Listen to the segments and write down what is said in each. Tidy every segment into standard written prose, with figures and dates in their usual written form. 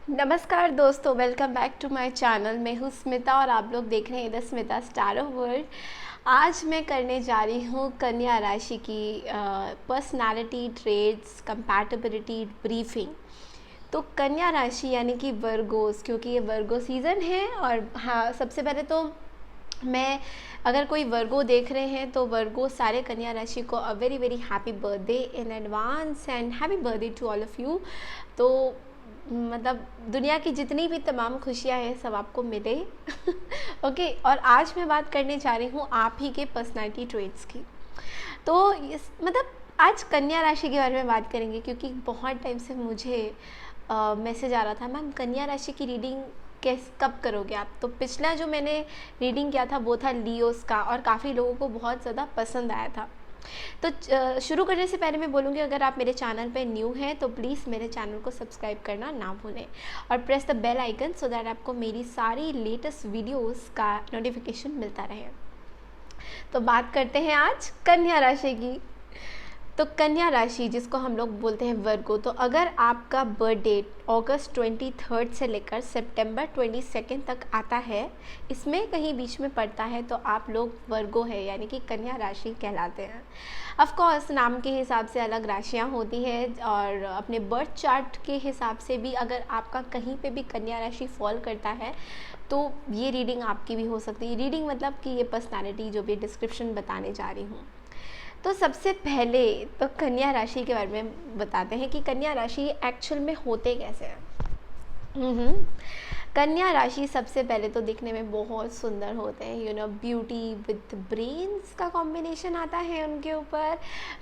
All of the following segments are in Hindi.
नमस्कार दोस्तों, welcome back to my channel. मैं हूँ स्मिता और आप लोग देख रहे हैं the Smita star of world. आज मैं करने जा रही हूँ कन्या राशि की पर्सनालिटी ट्रेड्स कंपैटिबिलिटी ब्रीफिंग। तो कन्या राशि यानी कि वर्गोस, क्योंकि ये वर्गो सीज़न है। और हाँ, सबसे पहले तो मैं अगर कोई वर्गो देख रहे हैं तो वर्गो सारे कन्या राशि को a very very happy birthday in advance and happy birthday to all of you. तो मतलब दुनिया की जितनी भी तमाम खुशियाँ हैं सब आपको मिले। ओके, और आज मैं बात करने जा रही हूँ आप ही के पर्सनालिटी ट्रेट्स की। तो इस मतलब आज कन्या राशि के बारे में बात करेंगे, क्योंकि बहुत टाइम से मुझे मैसेज आ रहा था, मैम कन्या राशि की रीडिंग कब करोगे आप। तो पिछला जो मैंने रीडिंग किया था वो था लियोस का, और काफ़ी लोगों को बहुत ज़्यादा पसंद आया था। तो शुरू करने से पहले मैं बोलूँगी, अगर आप मेरे चैनल पे न्यू हैं तो प्लीज़ मेरे चैनल को सब्सक्राइब करना ना भूलें और press the bell icon so that आपको मेरी सारी लेटेस्ट वीडियोस का नोटिफिकेशन मिलता रहे। तो बात करते हैं आज कन्या राशि की। तो कन्या राशि जिसको हम लोग बोलते हैं वर्गो, तो अगर आपका बर्थ डेट अगस्त 23 से लेकर सितंबर 22 तक आता है, इसमें कहीं बीच में पड़ता है, तो आप लोग वर्गो है यानी कि कन्या राशि कहलाते हैं। ऑफ कोर्स नाम के हिसाब से अलग राशियां होती हैं, और अपने बर्थ चार्ट के हिसाब से भी अगर आपका कहीं पे भी कन्या राशि फॉल करता है तो ये रीडिंग आपकी भी हो सकती है। रीडिंग मतलब कि ये पर्सनालिटी जो भी डिस्क्रिप्शन बताने जा रही हूँ। तो सबसे पहले तो कन्या राशि के बारे में बताते हैं कि कन्या राशि एक्चुअल में होते कैसे हैं। कन्या राशि सबसे पहले तो दिखने में बहुत सुंदर होते हैं। ब्यूटी विद ब्रेन्स का कॉम्बिनेशन आता है उनके ऊपर।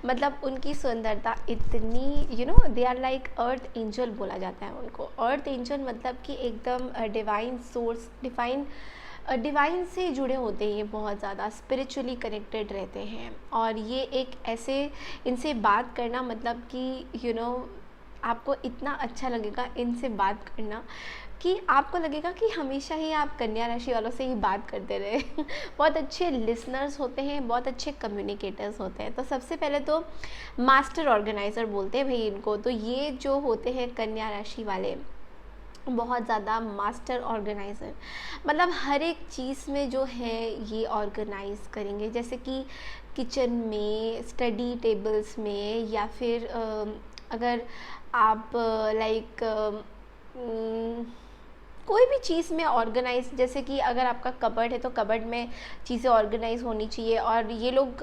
मतलब उनकी सुंदरता इतनी they are like earth angel बोला जाता है उनको। अर्थ एंजल मतलब कि एकदम डिवाइन सोर्स, डिवाइन से जुड़े होते हैं। ये बहुत ज़्यादा स्पिरिचुअली कनेक्टेड रहते हैं, और ये एक ऐसे इनसे बात करना मतलब कि आपको इतना अच्छा लगेगा इनसे बात करना कि आपको लगेगा कि हमेशा ही आप कन्या राशि वालों से ही बात करते रहे। बहुत अच्छे लिसनर्स होते हैं, बहुत अच्छे कम्युनिकेटर्स होते हैं। तो सबसे पहले तो मास्टर ऑर्गेनाइज़र बोलते हैं भाई इनको। तो ये जो होते हैं कन्या राशि वाले बहुत ज़्यादा मास्टर ऑर्गेनाइज़र, मतलब हर एक चीज़ में जो है ये ऑर्गेनाइज करेंगे। जैसे कि किचन में, स्टडी टेबल्स में, या फिर अगर आप लाइक कोई भी चीज़ में ऑर्गेनाइज, जैसे कि अगर आपका कबर्ड है तो कबर्ड में चीज़ें ऑर्गेनाइज होनी चाहिए। और ये लोग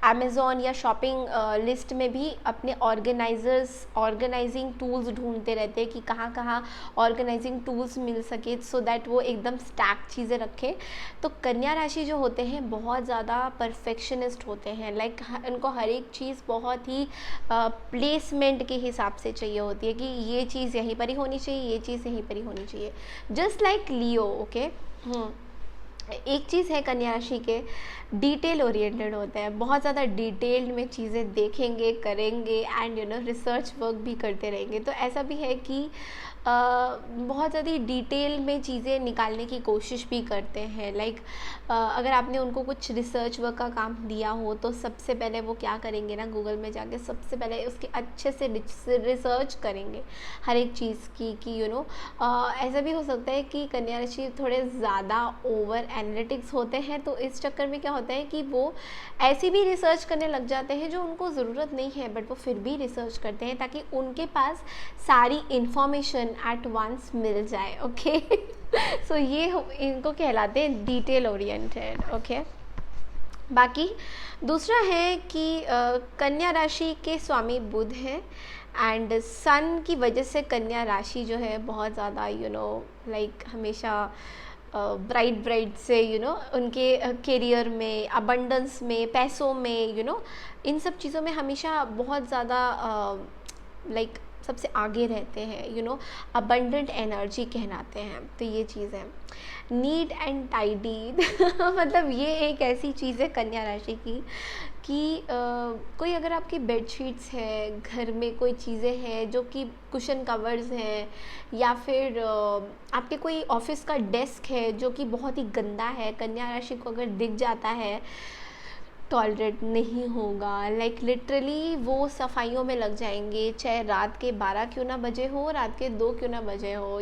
अमेज़ॉन या शॉपिंग लिस्ट में भी अपने ऑर्गेनाइजिंग टूल्स ढूंढते रहते हैं कि कहाँ कहाँ ऑर्गेनाइजिंग टूल्स मिल सके, सो दैट वो एकदम स्टैक चीज़ें रखें। तो कन्या राशि जो होते हैं बहुत ज़्यादा परफेक्शनिस्ट होते हैं। लाइक उनको हर एक चीज़ बहुत ही प्लेसमेंट के हिसाब से चाहिए होती है कि ये चीज़ यहीं पर ही होनी चाहिए, ये चीज़ यहीं पर ही होनी चाहिए। जस्ट लाइक लियो। ओके, एक चीज़ है कन्या राशि के, डिटेल ओरिएंटेड होते हैं। बहुत ज़्यादा डिटेल्ड में चीज़ें देखेंगे, करेंगे, एंड रिसर्च वर्क भी करते रहेंगे। तो ऐसा भी है कि बहुत ज़्यादा डिटेल में चीज़ें निकालने की कोशिश भी करते हैं। लाइक अगर आपने उनको कुछ रिसर्च वर्क का काम दिया हो तो सबसे पहले वो क्या करेंगे ना, गूगल में जाके सबसे पहले उसकी अच्छे से रिसर्च करेंगे हर एक चीज़ की कि ऐसा भी हो सकता है कि कन्या राशि थोड़े ज़्यादा ओवर एनालिटिक्स होते हैं। तो इस चक्कर में क्या होता है कि वो ऐसी भी रिसर्च करने लग जाते हैं जो उनको ज़रूरत नहीं है, बट वो फिर भी रिसर्च करते हैं ताकि उनके पास सारी इन्फॉर्मेशन एट वंस मिल जाए। ओके, सो ये इनको कहलाते हैं डिटेल ओरिएंटेड। ओके, बाकी दूसरा है कि कन्या राशि के स्वामी बुध हैं, एंड सन की वजह से कन्या राशि जो है बहुत ज़्यादा लाइक हमेशा ब्राइट से उनके करियर में, अबंडेंस में, पैसों में, इन सब चीज़ों में हमेशा बहुत ज़्यादा लाइक सबसे आगे रहते हैं। अबंडेंट एनर्जी कहलाते हैं। तो ये चीज़ है नीट एंड टाइडी। मतलब ये एक ऐसी चीज़ है कन्या राशि की कि कोई अगर आपकी बेडशीट्स है, घर में कोई चीज़ें हैं जो कि कुशन कवर्स हैं, या फिर आपके कोई ऑफिस का डेस्क है जो कि बहुत ही गंदा है, कन्या राशि को अगर दिख जाता है टॉलरेट नहीं होगा। लाइक लिटरली वो सफाइयों में लग जाएंगे, चाहे रात के 12 क्यों ना बजे हो, रात के 2 क्यों ना बजे हो,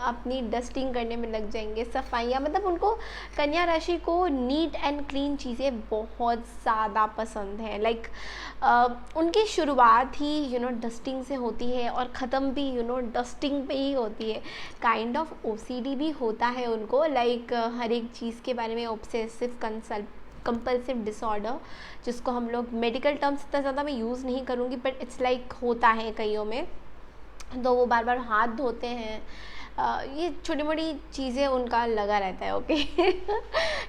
अपनी डस्टिंग करने में लग जाएंगे, सफाइयाँ। मतलब उनको, कन्या राशि को नीट एंड क्लीन चीज़ें बहुत ज़्यादा पसंद है। लाइक उनकी शुरुआत ही डस्टिंग से होती है और ख़त्म भी डस्टिंग पे ही होती है। काइंड ऑफ ओसीडी भी होता है उनको, लाइक हर एक चीज़ के बारे में ऑब्सेसिव कंपल्सिव डिसऑर्डर, जिसको हम लोग मेडिकल टर्म्स इतना ज़्यादा मैं यूज़ नहीं करूँगी, बट इट्स लाइक होता है कईयों में। तो वो बार बार हाथ धोते हैं, ये छोटी मोटी चीज़ें उनका लगा रहता है। ओके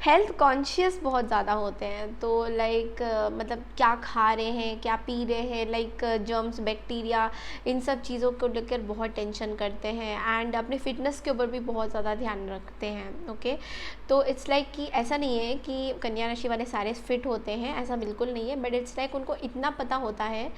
हेल्थ कॉन्शियस बहुत ज़्यादा होते हैं, तो लाइक मतलब क्या खा रहे हैं, क्या पी रहे हैं, लाइक जर्म्स, बैक्टीरिया, इन सब चीज़ों को लेकर बहुत टेंशन करते हैं। एंड अपने फिटनेस के ऊपर भी बहुत ज़्यादा ध्यान रखते हैं। ओके, तो इट्स लाइक कि ऐसा नहीं है कि कन्या राशि वाले सारे फिट होते हैं, ऐसा बिल्कुल नहीं है, बट इट्स लाइक उनको इतना पता होता है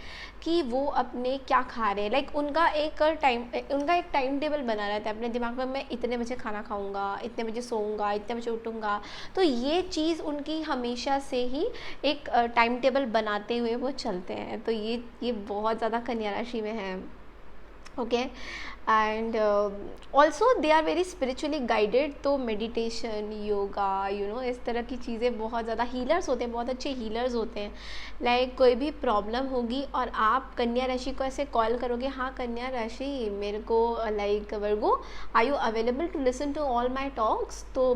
कि वो अपने क्या खा रहे हैं। लाइक उनका एक टाइम टेबल बना रहता है अपने दिमाग में, मैं इतने बजे खाना खाऊंगा, इतने बजे सोऊंगा, इतने बजे उठूंगा। तो ये चीज़ उनकी हमेशा से ही एक टाइम टेबल बनाते हुए वो चलते हैं। तो ये बहुत ज़्यादा कन्या राशि में है। Okay, and also they are very spiritually guided, तो मेडिटेशन, योगा, इस तरह की चीज़ें बहुत ज़्यादा, हीलर्स होते हैं, बहुत अच्छे हीलर्स होते हैं। लाइक कोई भी प्रॉब्लम होगी और आप कन्या राशि को ऐसे कॉल करोगे, हाँ कन्या राशि मेरे को, like Virgo are you available to listen to all my talks, तो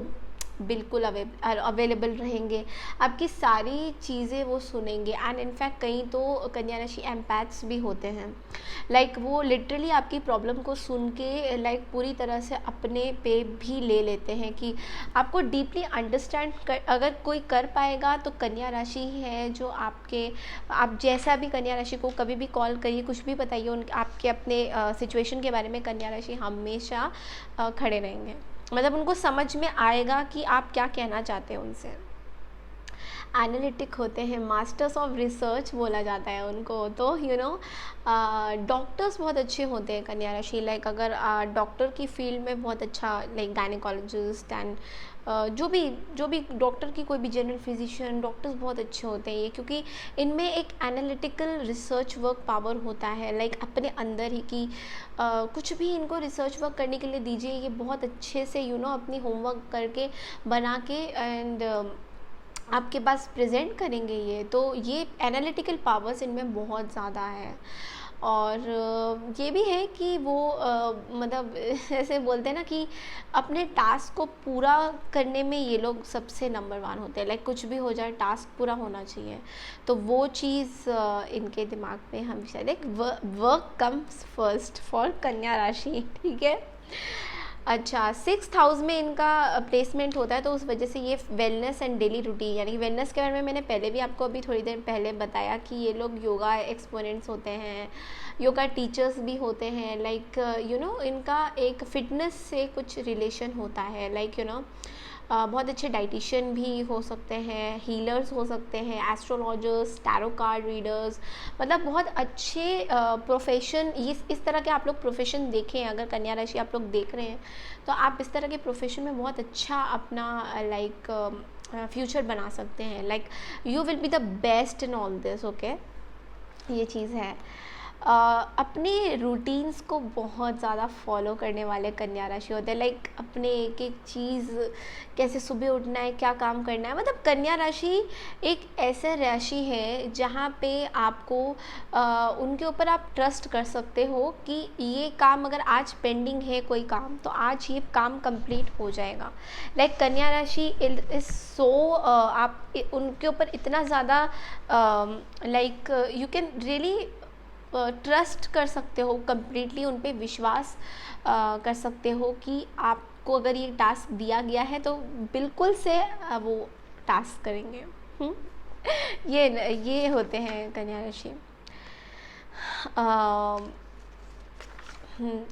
बिल्कुल अवेलेबल रहेंगे, आपकी सारी चीज़ें वो सुनेंगे। एंड इनफैक्ट कहीं तो कन्या राशि एम्पैथ्स भी होते हैं, लाइक वो लिटरली आपकी प्रॉब्लम को सुन के लाइक पूरी तरह से अपने पे भी ले लेते हैं कि आपको डीपली अंडरस्टैंड अगर कोई कर पाएगा तो कन्या राशि ही है जो आप जैसा भी कन्या राशि को कभी भी कॉल करिए, कुछ भी बताइए आपके अपने सिचुएशन के बारे में, कन्या राशि हमेशा खड़े रहेंगे। मतलब उनको समझ में आएगा कि आप क्या कहना चाहते हैं उनसे। एनालिटिक होते हैं, मास्टर्स ऑफ रिसर्च बोला जाता है उनको। तो डॉक्टर्स बहुत अच्छे होते हैं कन्या राशि। लाइक अगर डॉक्टर की फील्ड में बहुत अच्छा, लाइक गायनेकोलॉजिस्ट एंड जो भी डॉक्टर की, कोई भी जनरल फिजिशियन, डॉक्टर्स बहुत अच्छे होते हैं ये, क्योंकि इनमें एक एनालिटिकल रिसर्च वर्क पावर होता है। लाइक अपने अंदर ही कि कुछ भी इनको रिसर्च वर्क करने के लिए दीजिए, ये बहुत अच्छे से अपनी होमवर्क करके बना के एंड आपके पास प्रेजेंट करेंगे ये। तो ये एनालिटिकल पावर्स इनमें बहुत ज़्यादा है। और ये भी है कि वो मतलब ऐसे बोलते हैं ना कि अपने टास्क को पूरा करने में ये लोग सबसे नंबर 1 होते हैं। लाइक कुछ भी हो जाए, टास्क पूरा होना चाहिए, तो वो चीज़ इनके दिमाग में हमेशा, like work comes first for कन्या राशि। ठीक है, अच्छा 6th हाउस में इनका प्लेसमेंट होता है, तो उस वजह से ये वेलनेस एंड डेली रूटीन, यानी कि वेलनेस के बारे में मैंने पहले भी आपको अभी थोड़ी देर पहले बताया कि ये लोग योगा एक्सपोनेंट्स होते हैं, योगा टीचर्स भी होते हैं। लाइक इनका एक फिटनेस से कुछ रिलेशन होता है। लाइक बहुत अच्छे डाइटिशियन भी हो सकते हैं, हीलर्स हो सकते हैं, एस्ट्रोलॉजर्स, टैरो कार्ड रीडर्स, मतलब बहुत अच्छे प्रोफेशन। इस तरह के आप लोग प्रोफेशन देखें, अगर कन्या राशि आप लोग देख रहे हैं तो आप इस तरह के प्रोफेशन में बहुत अच्छा अपना लाइक फ्यूचर बना सकते हैं। Like you will be the best in all this. Okay, ये चीज़ है। अपने रूटीन्स को बहुत ज़्यादा फॉलो करने वाले कन्या राशि होते हैं। लाइक अपने एक एक चीज़, कैसे सुबह उठना है, क्या काम करना है। मतलब कन्या राशि एक ऐसा राशि है जहाँ पे आपको उनके ऊपर आप ट्रस्ट कर सकते हो कि ये काम अगर आज पेंडिंग है कोई काम, तो आज ये काम कंप्लीट हो जाएगा। लाइक कन्या राशि इज सो, आप उनके ऊपर इतना ज़्यादा like you can really trust कर सकते हो, कम्प्लीटली उन पे विश्वास कर सकते हो कि आपको अगर ये टास्क दिया गया है तो बिल्कुल से वो टास्क करेंगे। ये होते हैं कन्या राशि।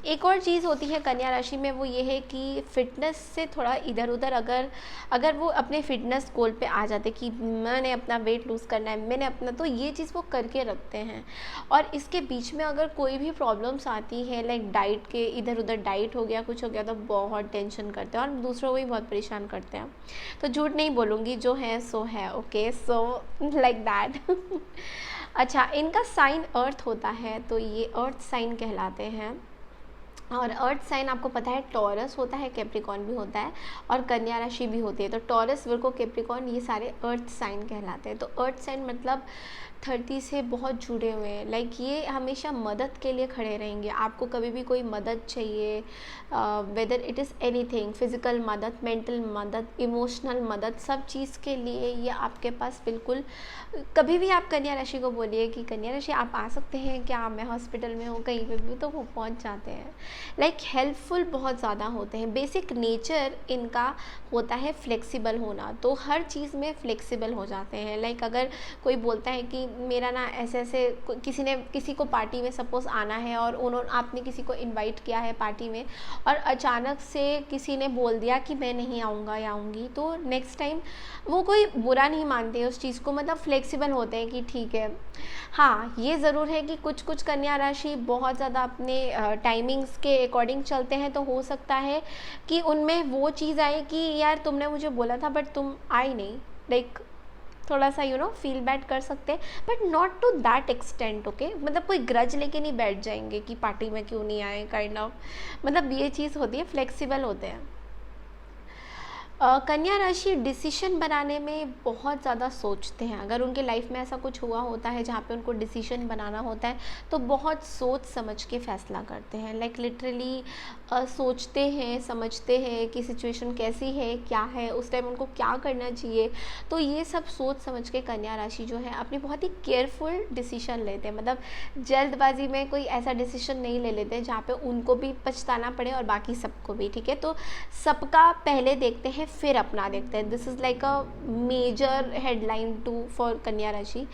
एक और चीज़ होती है कन्या राशि में, वो ये है कि फ़िटनेस से थोड़ा इधर उधर अगर अगर वो अपने फ़िटनेस गोल पे आ जाते कि मैंने अपना वेट लूज़ करना है, मैंने अपना, तो ये चीज़ वो करके रखते हैं। और इसके बीच में अगर कोई भी प्रॉब्लम्स आती है, लाइक डाइट के, इधर उधर डाइट हो गया, कुछ हो गया, तो बहुत टेंशन करते हैं और दूसरों को भी बहुत परेशान करते हैं। तो झूठ नहीं बोलूँगी, जो है सो है। Okay, so like that. अच्छा, इनका साइन अर्थ होता है, तो ये अर्थ साइन कहलाते हैं। और अर्थ साइन आपको पता है टॉरस होता है, कैप्रिकॉर्न भी होता है, और कन्या राशि भी होती है। तो टॉरस, वर्गो, कैप्रिकॉर्न, ये सारे अर्थ साइन कहलाते हैं। तो अर्थ साइन मतलब धरती से बहुत जुड़े हुए हैं, लाइक ये हमेशा मदद के लिए खड़े रहेंगे। आपको कभी भी कोई मदद चाहिए, whether it is anything, physical मदद, मेंटल मदद, इमोशनल मदद, सब चीज़ के लिए ये आपके पास बिल्कुल। कभी भी आप कन्या राशि को बोलिए कि कन्या राशि आप आ सकते हैं क्या, मैं हॉस्पिटल में हूँ, कहीं पे भी, तो वो पहुँच जाते हैं। लाइक हेल्पफुल बहुत ज़्यादा होते हैं। बेसिक नेचर इनका होता है फ्लेक्सिबल होना, तो हर चीज़ में फ्लेक्सिबल हो जाते हैं। लाइक अगर कोई बोलता है कि मेरा ना ऐसे ऐसे, किसी को पार्टी में सपोज़ आना है, और आपने किसी को इनवाइट किया है पार्टी में, और अचानक से किसी ने बोल दिया कि मैं नहीं आऊँगा या आऊँगी, तो नेक्स्ट टाइम वो कोई बुरा नहीं मानते उस चीज़ को, मतलब फ्लेक्सिबल होते हैं कि ठीक है। हाँ, ये ज़रूर है कि कुछ कुछ कन्या राशि बहुत ज़्यादा अपने टाइमिंग्स के अकॉर्डिंग चलते हैं, तो हो सकता है कि उनमें वो चीज़ आए कि यार तुमने मुझे बोला था बट तुम आई नहीं, लाइक थोड़ा सा फील बैड कर सकते हैं, but not to that extent. Okay, मतलब कोई ग्रज लेके नहीं बैठ जाएंगे कि पार्टी में क्यों नहीं आए, काइंड ऑफ, मतलब ये चीज़ होती है, फ्लेक्सिबल होते हैं। कन्या राशि डिसीजन बनाने में बहुत ज़्यादा सोचते हैं। अगर उनके लाइफ में ऐसा कुछ हुआ होता है जहाँ पे उनको डिसीजन बनाना होता है, तो बहुत सोच समझ के फ़ैसला करते हैं। लाइक लिटरली सोचते हैं, समझते हैं कि सिचुएशन कैसी है, क्या है, उस टाइम उनको क्या करना चाहिए। तो ये सब सोच समझ के कन्या राशि जो है अपनी बहुत ही केयरफुल डिसीजन लेते हैं। मतलब जल्दबाजी में कोई ऐसा डिसीजन नहीं ले लेते जहाँ पे उनको भी पछताना पड़े और बाकी सबको भी। ठीक है, तो सबका पहले देखते हैं, फिर अपना देखते हैं। This is like a major headline to for कन्या राशि,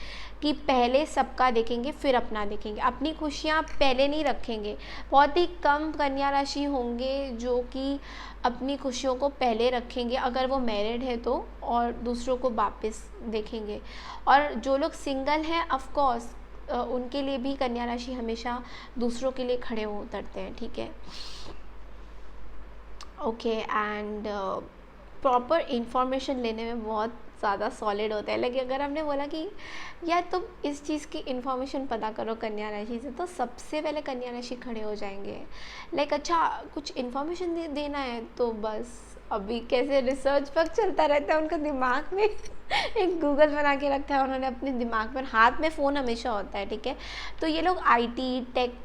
कि पहले सबका देखेंगे फिर अपना देखेंगे, अपनी खुशियाँ पहले नहीं रखेंगे। बहुत ही कम कन्या राशि होंगे जो कि अपनी खुशियों को पहले रखेंगे, अगर वो मैरिड है तो, और दूसरों को वापस देखेंगे। और जो लोग सिंगल हैं, ऑफ कोर्स उनके लिए भी कन्या राशि हमेशा दूसरों के लिए खड़े हो उतरते हैं। ठीक है, ओके, एंड प्रॉपर इंफॉर्मेशन लेने में बहुत ज़्यादा सॉलिड होता है। लेकिन अगर हमने बोला कि यार तुम इस चीज़ की इन्फॉर्मेशन पता करो कन्या राशि से, तो सबसे पहले कन्या राशि खड़े हो जाएंगे। लाइक अच्छा कुछ इन्फॉर्मेशन देना है, तो बस अभी कैसे रिसर्च वर्क चलता रहता है उनका दिमाग में। एक गूगल बना के रखा है उन्होंने अपने दिमाग पर, हाथ में फ़ोन हमेशा होता है। ठीक है, तो ये लोग आईटी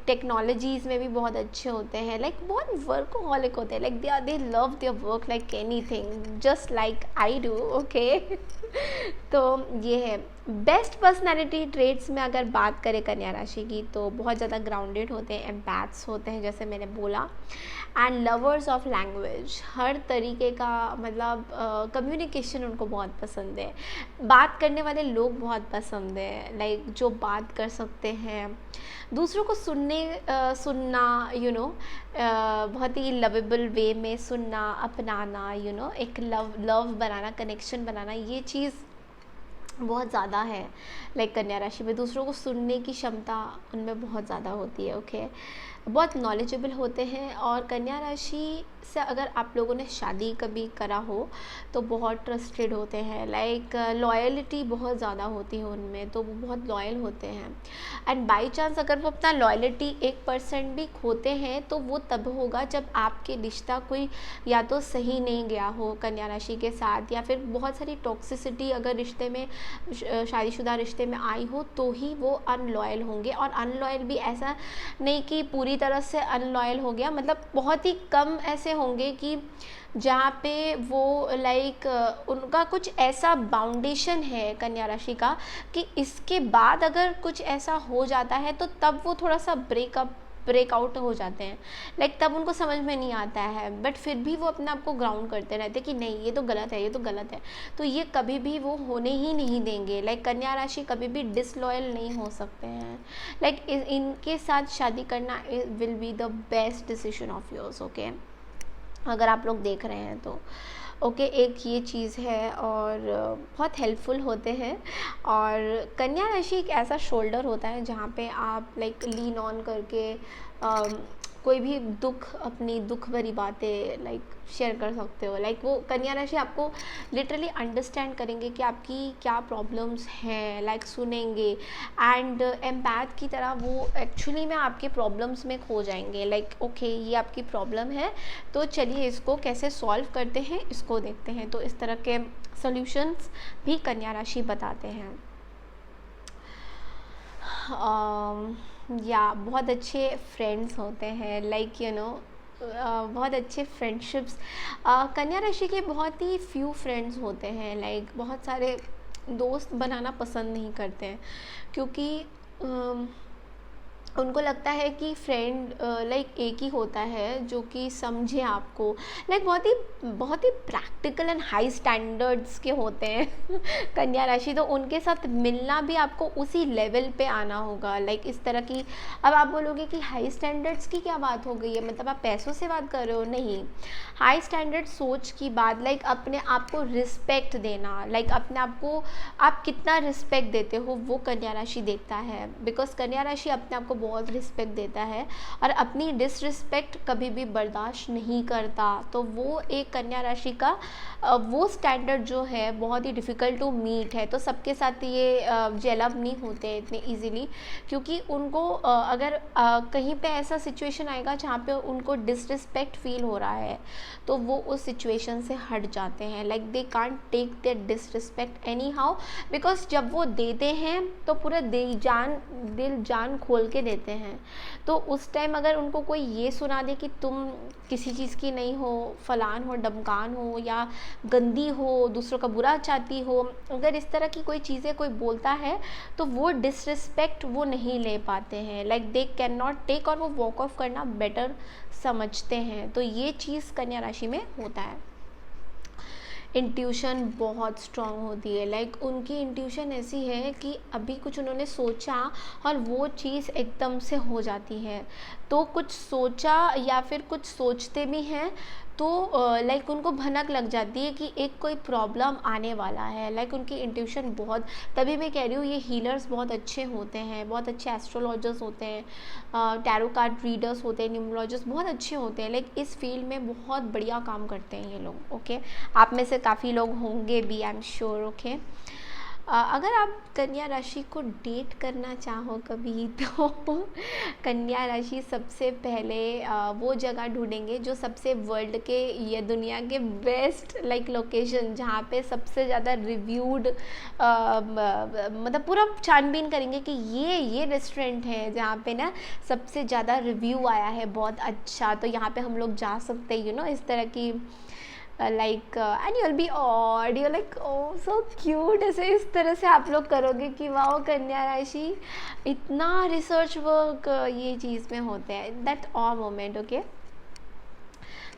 टेक्नोलॉजीज़ में भी बहुत अच्छे होते हैं। लाइक बहुत वर्कहॉलिक होते हैं, like they love their work like anything, just like I do. Okay, तो ये है। बेस्ट पर्सनैलिटी ट्रेट्स में अगर बात करें कन्या राशि की, तो बहुत ज़्यादा ग्राउंडेड होते हैं, एम्पैथ्स होते हैं जैसे मैंने बोला, एंड लवर्स ऑफ लैंग्वेज। हर तरीके का मतलब कम्युनिकेशन उनको बहुत पसंद है, बात करने वाले लोग बहुत पसंद है। लाइक जो बात कर सकते हैं, दूसरों को सुनना, बहुत ही लवेबल वे में सुनना, अपनाना, एक लव बनाना, कनेक्शन बनाना, ये चीज़ बहुत ज़्यादा है। लाइक कन्या राशि में दूसरों को सुनने की क्षमता उनमें बहुत ज़्यादा होती है। ओके, बहुत नॉलेजेबल होते हैं। और कन्या राशि से अगर आप लोगों ने शादी कभी करा हो तो बहुत ट्रस्टेड होते हैं। लाइक लॉयल्टी बहुत ज़्यादा होती है उनमें, तो वो बहुत लॉयल होते हैं। एंड बाई चांस अगर वो अपना लॉयल्टी 1% भी खोते हैं, तो वो तब होगा जब आपके रिश्ता कोई या तो सही नहीं गया हो कन्या राशि के साथ, या फिर बहुत सारी टॉक्सिसिटी अगर रिश्ते में, शादीशुदा रिश्ते में आई हो, तो ही वो अनलॉयल होंगे। और अनलॉयल भी ऐसा नहीं कि पूरी तरह से अनलॉयल हो गया, मतलब बहुत ही कम ऐसे होंगे कि जहाँ पे वो लाइक उनका कुछ ऐसा बाउंडेशन है कन्या राशि का कि इसके बाद अगर कुछ ऐसा हो जाता है तो तब वो थोड़ा सा ब्रेकअप ब्रेकआउट हो जाते हैं, लाइक तब उनको समझ में नहीं आता है, बट फिर भी वो अपने आप को ग्राउंड करते रहते कि नहीं ये तो गलत है, ये तो गलत है। तो ये कभी भी वो होने ही नहीं देंगे। लाइक कन्या राशि कभी भी डिसलॉयल नहीं हो सकते हैं। लाइक इनके साथ शादी करना will be the best decision of yours, okay, अगर आप लोग देख रहे हैं तो ओके एक ये चीज़ है। और बहुत हेल्पफुल होते हैं। और कन्या राशि एक ऐसा शोल्डर होता है जहाँ पे आप लाइक लीन ऑन करके कोई भी अपनी दुख भरी बातें लाइक शेयर कर सकते हो। लाइक वो कन्या राशि आपको लिटरली अंडरस्टैंड करेंगे कि आपकी क्या प्रॉब्लम्स हैं, लाइक सुनेंगे एंड एम्पैथ की तरह वो एक्चुअली में आपके प्रॉब्लम्स में खो जाएंगे। लाइक ओके ये आपकी प्रॉब्लम है तो चलिए इसको कैसे सॉल्व करते हैं, इसको देखते हैं। तो इस तरह के सॉल्यूशंस भी कन्या राशि बताते हैं। या बहुत अच्छे फ्रेंड्स होते हैं, लाइक यू नो बहुत अच्छे फ्रेंडशिप्स। कन्या राशि के बहुत ही फ्यू फ्रेंड्स होते हैं, लाइक बहुत सारे दोस्त बनाना पसंद नहीं करते हैं क्योंकि उनको लगता है कि फ्रेंड लाइक एक ही होता है जो कि समझे आपको। लाइक बहुत ही प्रैक्टिकल एंड हाई स्टैंडर्ड्स के होते हैं कन्या राशि। तो उनके साथ मिलना भी आपको उसी लेवल पे आना होगा। लाइक इस तरह की, अब आप बोलोगे कि हाई स्टैंडर्ड्स की क्या बात हो गई है, मतलब आप पैसों से बात कर रहे हो? नहीं, हाई स्टैंडर्ड सोच की बात, लाइक अपने आप को रिस्पेक्ट देना, लाइक अपने आप को आप कितना रिस्पेक्ट देते हो वो कन्या राशि देखता है। बिकॉज कन्या राशि अपने आप को बहुत रिस्पेक्ट देता है और अपनी डिसरिस्पेक्ट कभी भी बर्दाश्त नहीं करता। तो वो एक कन्या राशि का वो स्टैंडर्ड जो है बहुत ही डिफ़िकल्ट टू मीट है। तो सबके साथ ये जेल अप नहीं होते इतने इजीली, क्योंकि उनको अगर कहीं पे ऐसा सिचुएशन आएगा जहाँ पे उनको डिसरिस्पेक्ट फील हो रहा है तो वो उस सिचुएशन से हट जाते हैं। Like they can't take their disrespect anyhow, because जब वो देते हैं तो पूरा दिल जान खोल के देते हैं। तो उस टाइम अगर उनको कोई ये सुना दे कि तुम किसी चीज़ की नहीं हो, फलान हो, डमकान हो या गंदी हो, दूसरों का बुरा चाहती हो, अगर इस तरह की कोई चीज़ें कोई बोलता है तो वो डिसरिस्पेक्ट वो नहीं ले पाते हैं। Like they can not take, और वो वॉक ऑफ करना बेटर समझते हैं। तो ये चीज़ कन्या राशि में होता है। इंट्यूशन बहुत स्ट्रॉन्ग होती है। लाइक उनकी इंट्यूशन ऐसी है कि अभी कुछ उन्होंने सोचा और वो चीज़ एकदम से हो जाती है। तो कुछ सोचा या फिर कुछ सोचते भी हैं तो लाइक उनको भनक लग जाती है कि एक कोई प्रॉब्लम आने वाला है। लाइक उनकी इंट्यूशन बहुत, तभी मैं कह रही हूँ ये हीलर्स बहुत अच्छे होते हैं, बहुत अच्छे एस्ट्रोलॉजर्स होते हैं, टैरो कार्ड रीडर्स होते हैं, न्यूमरोलॉजिस्ट बहुत अच्छे होते हैं। लाइक इस फील्ड में बहुत बढ़िया काम करते हैं ये लोग। ओके आप में से काफ़ी लोग होंगे भी, आई एम श्योर। ओके अगर आप कन्या राशि को डेट करना चाहो कभी तो कन्या राशि सबसे पहले वो जगह ढूंढेंगे जो सबसे वर्ल्ड के या दुनिया के बेस्ट लाइक लोकेशन, जहाँ पे सबसे ज़्यादा रिव्यूड, मतलब पूरा छानबीन करेंगे कि ये रेस्टोरेंट है जहाँ पे ना सबसे ज़्यादा रिव्यू आया है, बहुत अच्छा, तो यहाँ पे हम लोग जा सकते हैं, यू नो, इस तरह की like and you will be odd, you like oh so cute. ऐसे इस तरह से आप लोग करोगे कि वाओ कन्या राशि, इतना रिसर्च वर्क ये चीज़ में होते हैं। That all moment. Okay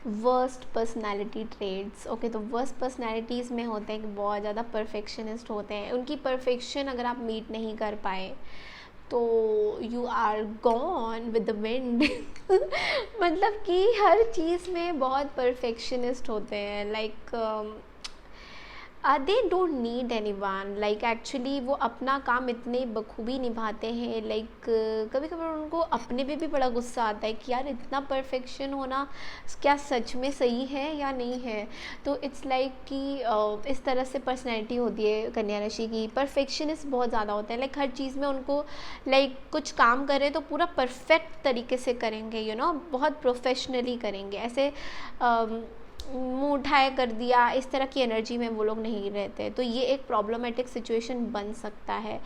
worst personality trades. Okay तो वर्स्ट पर्सनैलिटीज़ में होते हैं कि बहुत ज़्यादा परफेक्शनिस्ट होते हैं। उनकी परफेक्शन अगर आप मीट नहीं कर पाए तो you are gone with the wind मतलब कि हर चीज़ में बहुत परफेक्शनिस्ट होते हैं। Like they don't need anyone. Like actually वो अपना काम इतने बखूबी निभाते हैं। लाइक कभी कभी उनको अपने पे भी बड़ा गुस्सा आता है कि यार इतना परफेक्शन होना क्या सच में सही है या नहीं है। तो इट्स लाइक कि इस तरह से पर्सनैलिटी होती है कन्या राशि की। परफेक्शनिस्ट बहुत ज़्यादा होते हैं। लाइक हर चीज़ में उनको लाइक कुछ काम करें तो पूरा परफेक्ट तरीके से करेंगे, यू नो, बहुत प्रोफेशनली करेंगे। ऐसे मुँह उठाए कर दिया, इस तरह की एनर्जी में वो लोग नहीं रहते। तो ये एक प्रॉब्लमेटिक सिचुएशन बन सकता है,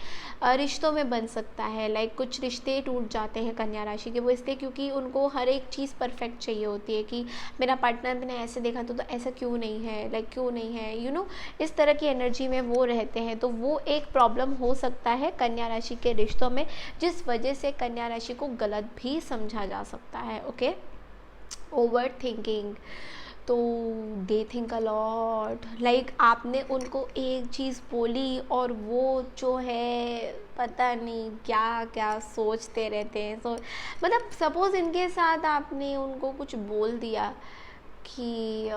रिश्तों में बन सकता है। लाइक कुछ रिश्ते टूट जाते हैं कन्या राशि के, वो इसलिए क्योंकि उनको हर एक चीज़ परफेक्ट चाहिए होती है कि मेरा पार्टनर ने ऐसे देखा तो ऐसा क्यों नहीं है, लाइक क्यों नहीं है, इस तरह की एनर्जी में वो रहते हैं। तो वो एक प्रॉब्लम हो सकता है कन्या राशि के रिश्तों में, जिस वजह से कन्या राशि को गलत भी समझा जा सकता है। ओके, ओवर थिंकिंग, तो they think a lot. Like आपने उनको एक चीज़ बोली और वो जो है पता नहीं क्या क्या सोचते रहते हैं। मतलब सपोज़ इनके साथ आपने उनको कुछ बोल दिया कि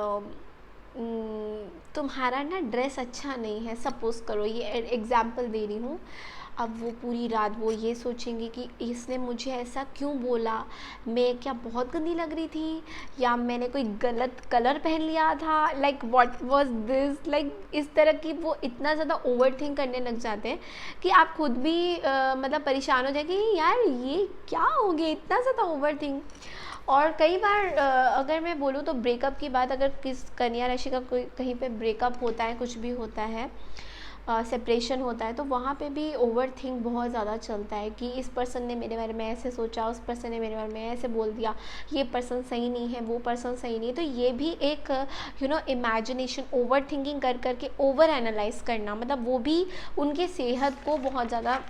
तुम्हारा ना ड्रेस अच्छा नहीं है, सपोज़ करो, ये एग्ज़ाम्पल दे रही हूँ। अब वो पूरी रात वो ये सोचेंगे कि इसने मुझे ऐसा क्यों बोला, मैं क्या बहुत गंदी लग रही थी, या मैंने कोई गलत कलर पहन लिया था, like what was this, like इस तरह की वो इतना ज़्यादा ओवर थिंक करने लग जाते हैं कि आप खुद भी मतलब परेशान हो जाएंगे कि यार ये क्या हो गया, इतना ज़्यादा ओवर थिंक। और कई बार अगर मैं बोलूँ तो ब्रेकअप की बात, अगर किस कन्या राशि का कोई कहीं पे ब्रेकअप होता है, कुछ भी होता है, सेपरेशन होता है, तो वहाँ पे भी ओवर थिंक बहुत ज़्यादा चलता है कि इस पर्सन ने मेरे बारे में ऐसे सोचा, उस पर्सन ने मेरे बारे में ऐसे बोल दिया, ये पर्सन सही नहीं है, वो पर्सन सही नहीं है। तो ये भी एक इमेजिनेशन, ओवर थिंकिंग कर करके ओवर एनालाइज करना, मतलब वो भी उनके सेहत को बहुत ज़्यादा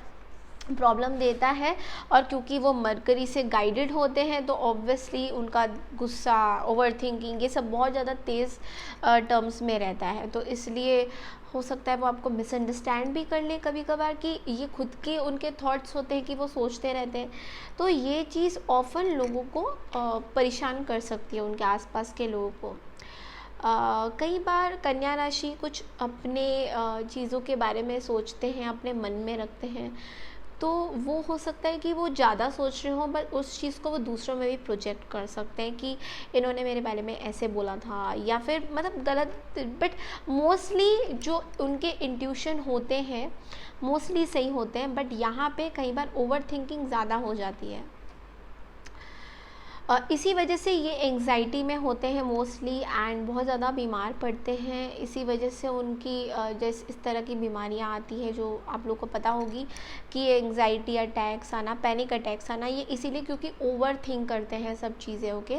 प्रॉब्लम देता है। और क्योंकि वो मरकरी से गाइडेड होते हैं तो ऑब्वियसली उनका गुस्सा, ओवर थिंकिंग, ये सब बहुत ज़्यादा तेज़ टर्म्स में रहता है। तो इसलिए हो सकता है वो आपको मिसअंडरस्टैंड भी कर ले कभी कभार कि ये खुद के उनके थॉट्स होते हैं कि वो सोचते रहते हैं। तो ये चीज़ ऑफन लोगों को परेशान कर सकती है, उनके आसपास के लोगों को। कई बार कन्या राशि कुछ अपने चीज़ों के बारे में सोचते हैं, अपने मन में रखते हैं, तो वो हो सकता है कि वो ज़्यादा सोच रहे हों, बट उस चीज़ को वो दूसरों में भी प्रोजेक्ट कर सकते हैं कि इन्होंने मेरे बारे में ऐसे बोला था, या फिर मतलब गलत। बट मोस्टली जो उनके इंट्यूशन होते हैं मोस्टली सही होते हैं, बट यहाँ पे कई बार ओवर थिंकिंग ज़्यादा हो जाती है। इसी वजह से ये एंग्जाइटी में होते हैं मोस्टली, एंड बहुत ज़्यादा बीमार पड़ते हैं। इसी वजह से उनकी जैसे इस तरह की बीमारियां आती हैं जो आप लोग को पता होगी कि एंग्जाइटी अटैक्स आना, पैनिक अटैक्स आना, ये इसीलिए क्योंकि ओवर थिंक करते हैं सब चीज़ें। ओके,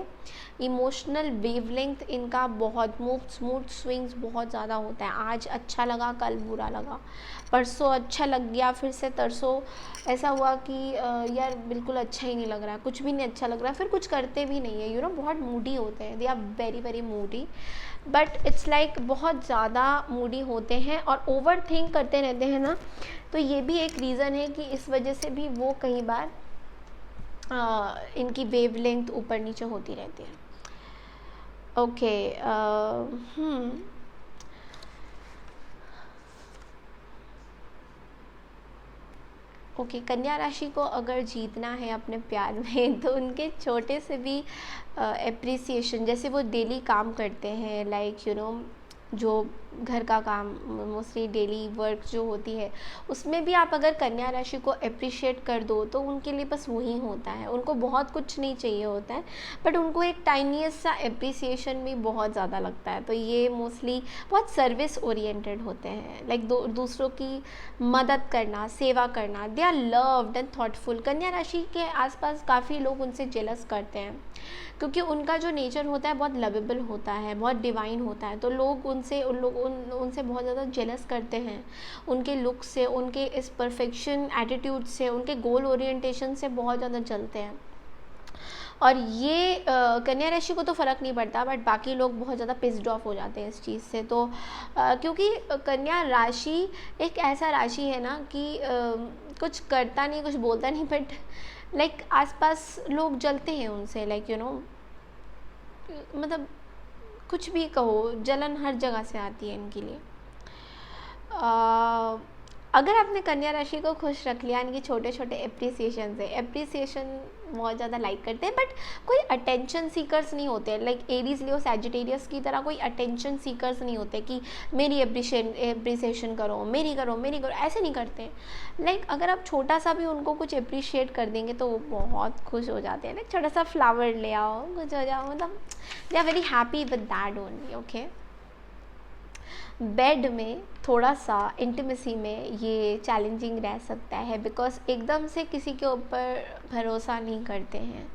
इमोशनल वेवलेंथ इनका बहुत मूड स्विंग्स बहुत ज़्यादा होता है। आज अच्छा लगा, कल बुरा लगा, परसों अच्छा लग गया, फिर से तरसों ऐसा हुआ कि यार बिल्कुल अच्छा ही नहीं लग रहा, कुछ भी नहीं अच्छा लग रहा, फिर कुछ करते भी नहीं है। बहुत मूडी होते हैं, they are very very moody, but it's like बहुत ज़्यादा मूडी होते हैं और ओवर थिंक करते रहते हैं ना। तो ये भी एक रीज़न है कि इस वजह से भी वो कई बार इनकी वेवलेंथ ऊपर नीचे होती रहती है। ओके, ओके, कन्या राशि को अगर जीतना है अपने प्यार में तो उनके छोटे से भी एप्रिसिएशन, जैसे वो डेली काम करते हैं, लाइक जो घर का काम, मोस्टली डेली वर्क जो होती है, उसमें भी आप अगर कन्या राशि को अप्रिशिएट कर दो तो उनके लिए बस वही होता है। उनको बहुत कुछ नहीं चाहिए होता है, बट उनको एक टाइनीस्ट सा अप्रिसिएशन भी बहुत ज़्यादा लगता है। तो ये मोस्टली बहुत सर्विस ओरिएंटेड होते हैं, लाइक दूसरों की मदद करना, सेवा करना, they are loved and thoughtful. कन्या राशि के आसपास काफ़ी लोग उनसे जेलस करते हैं क्योंकि उनका जो नेचर होता है बहुत लवेबल होता है, बहुत डिवाइन होता है। तो लोग उनसे बहुत ज़्यादा जेलस करते हैं, उनके लुक से, उनके इस परफेक्शन एटीट्यूड से, उनके गोल ओरिएंटेशन से बहुत ज़्यादा जलते हैं। और ये कन्या राशि को तो फ़र्क नहीं पड़ता, बट बाकी लोग बहुत ज़्यादा पिस्ड ऑफ हो जाते हैं इस चीज़ से। तो क्योंकि कन्या राशि एक ऐसा राशि है ना कि कुछ करता नहीं, कुछ बोलता नहीं, बट लाइक आसपास लोग जलते हैं उनसे, लाइक मतलब कुछ भी कहो, जलन हर जगह से आती है इनके लिए। अगर आपने कन्या राशि को खुश रख लिया, यानी कि छोटे छोटे एप्रिसिएशन से, एप्रिसिएशन बहुत ज़्यादा लाइक करते हैं, बट कोई अटेंशन सीकर्स नहीं होते, लाइक एरीज लियो सैजिटेरियस की तरह कोई अटेंशन सीकर्स नहीं होते कि मेरी एप्रिसिएशन करो, मेरी करो, ऐसे नहीं करते। लाइक अगर आप छोटा सा भी उनको कुछ अप्रिशिएट कर देंगे तो वो बहुत खुश हो जाते हैं। लाइक छोटा सा फ्लावर ले आओ, कुछ हो जाओ, मतलब they are very happy with that only. Okay, bed में थोड़ा सा इंटीमेसी में ये चैलेंजिंग रह सकता है, बिकॉज एकदम से किसी के ऊपर भरोसा नहीं करते हैं,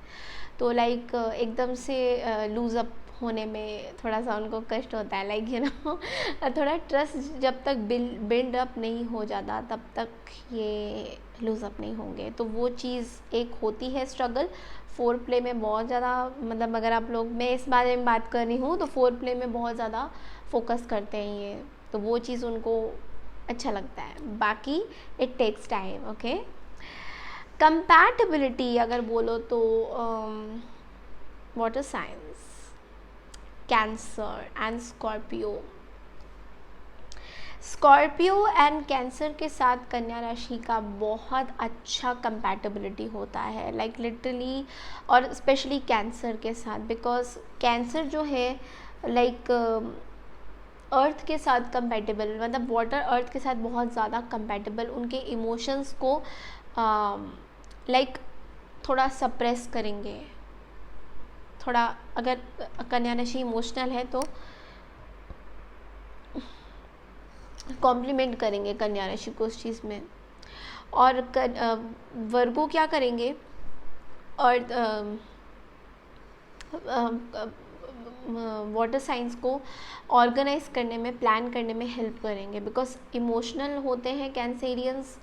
तो लाइक एकदम से लूज़ अप होने में थोड़ा सा उनको कष्ट होता है। लाइक यू नो थोड़ा ट्रस्ट जब तक बिल्ड अप नहीं हो जाता तब तक ये लूज़ अप नहीं होंगे, तो वो चीज़ एक होती है स्ट्रगल। फोर प्ले में बहुत ज़्यादा, मतलब अगर आप लोग, मैं इस बारे में बात कर रही हूँ तो फोर प्ले में बहुत ज़्यादा फोकस करते हैं ये, तो वो चीज़ उनको अच्छा लगता है। बाकी it takes time. Okay, compatibility अगर बोलो तो water signs, Cancer and Scorpio and Cancer के साथ कन्या राशि का बहुत अच्छा कंपैटिबिलिटी होता है, लाइक लिटरली, और स्पेशली कैंसर के साथ, बिकॉज कैंसर जो है लाइक अर्थ के साथ कंपैटिबल, मतलब वाटर अर्थ के साथ बहुत ज़्यादा कंपैटिबल, उनके इमोशंस को लाइक थोड़ा सप्रेस करेंगे, थोड़ा, अगर कन्या राशि इमोशनल है तो कॉम्प्लीमेंट करेंगे कन्या राशि को उस चीज़ में। और वर्गो क्या करेंगे, और वाटर साइंस को ऑर्गेनाइज करने में, प्लान करने में हेल्प करेंगे, बिकॉज इमोशनल होते हैं कैंसेरियंस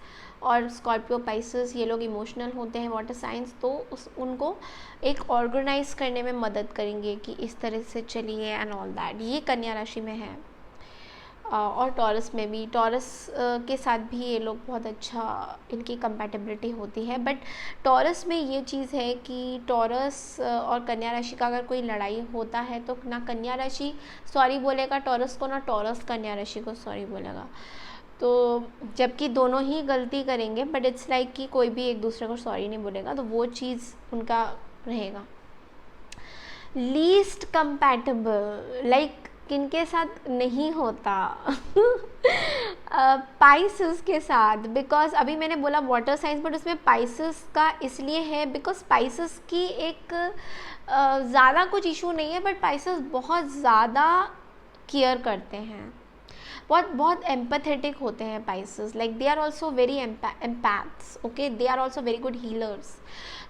और स्कॉर्पियो पाइसेस, ये लोग इमोशनल होते हैं वाटर साइंस, तो उनको एक ऑर्गेनाइज करने में मदद करेंगे कि इस तरह से चलिए एंड ऑल दैट। ये कन्या राशि में है। और टॉरस में भी, टॉरस के साथ भी ये लोग बहुत अच्छा, इनकी कंपैटिबिलिटी होती है। बट टॉरस में ये चीज़ है कि टॉरस और कन्या राशि का अगर कोई लड़ाई होता है तो ना कन्या राशि सॉरी बोलेगा टॉरस को, ना टॉरस कन्या राशि को सॉरी बोलेगा, तो जबकि दोनों ही गलती करेंगे, बट इट्स लाइक कि कोई भी एक दूसरे को सॉरी नहीं बोलेगा, तो वो चीज़ उनका रहेगा। लीस्ट कंपैटिबल, लाइक किनके साथ नहीं होता पाइसेस के साथ, बिकॉज अभी मैंने बोला वाटर साइंस, बट उसमें पाइसेस का इसलिए है बिकॉज पाइसेस की एक ज़्यादा कुछ इशू नहीं है, बट पाइसेस बहुत ज़्यादा केयर करते हैं, बहुत एम्पैथेटिक होते हैं Pisces, like they are also very empaths. Okay, they are also very good healers.